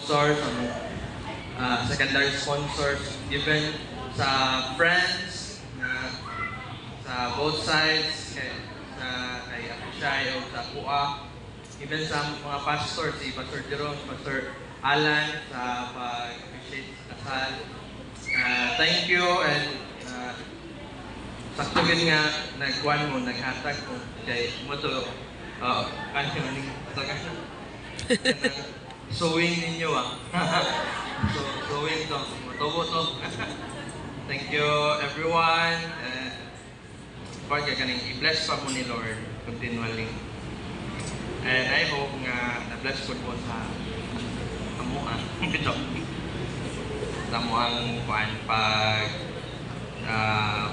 sponsors, secondary sponsors, even sa friends na sa both sides, kay Apichay o sa PUA, even sa mga pastors, si Pastor Jerome, Pastor Alan, sa pag-appreciate sa kasal. Thank you, and sakto yun nga, nagkuhan mo, naghatag mo, kay mo to, kanyo ning sewing ninyo sewing to, matubo to. Thank you everyone. Pag kaning i-bless pa mo ni Lord continually. And I hope nga na-bless po po sa amuan. Ito. Sa amuang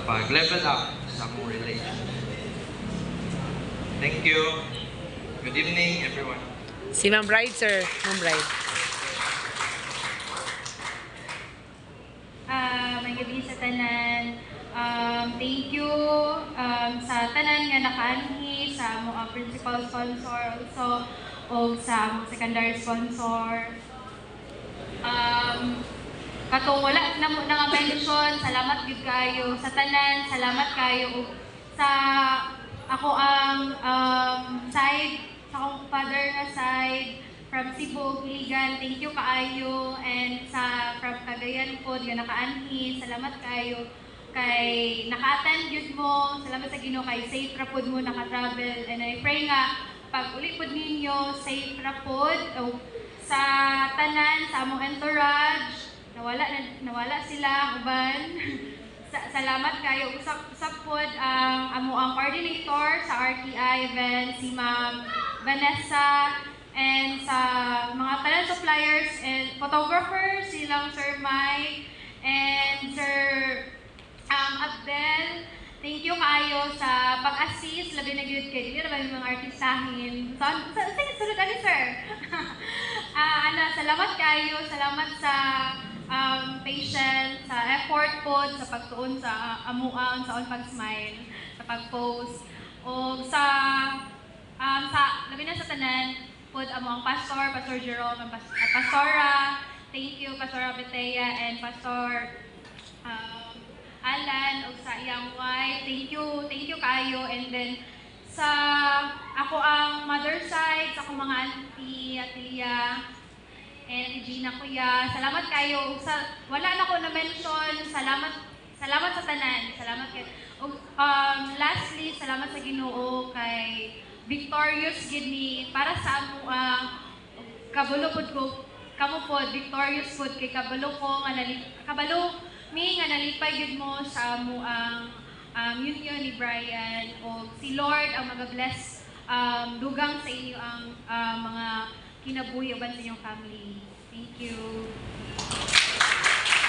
pag-level up sa mong relationship. Thank you. Good evening, everyone. Si Ma'am Bride, sir. Ma'am Bride. May gabi sa tanan. Thank you sa tanan nga nakaanhi sa mga principal sponsor also o sa mga secondary sponsor. Katong wala na mo nga mention, salamat gid kayo sa tanan, salamat kayo sa ako ang side sa akong father nga side from Cebu, Iligan. Thank you kaayo, and sa from Cagayan po nga nakaanhi, salamat kayo kay naka-attend yun mo, salamat sa Ginoo kay safe ra pud mo naka-travel, and I pray nga pag uli pud ninyo safe ra pud sa tanan sa among entourage, nawala sila uban. Salamat kayo usap pod ang amo ang coordinator sa RTI event, si Ma'am Vanessa, and sa mga talent suppliers and photographers, silang Sir Mike and Sir Abdel. Thank you kayo sa pag-assist, labi na gyud kay dili ra ba yung mga artistahin. Sige, sunod ani sir. Salamat kayo, salamat sa patience, sa effort po, sa pagtuon sa amuang, sa on pag-smile, sa pag-post, o sa labi na sa tanan po, amuang pastor, Pastor Jerome, Pastora, thank you, Pastora Betea, and Pastor Alan, o sa iyang wife, thank you kayo, and then sa ako ang mother side, sa akong mga auntie, Atilia, and Gina Kuya, salamat kayo. Wala na ko na-mention, salamat sa tanan, salamat kayo. Lastly, salamat sa Ginoo kay victorious gid ni para sa amo kabalo pod ko, kamo pod victorious pod kay kabalo ko nga kabalo mi nga nalipay gid mo sa amo ang union ni Brian, o si Lord ang mag-bless dugang sa inyo ang mga kinabuhi uban sa inyong family. Thank you.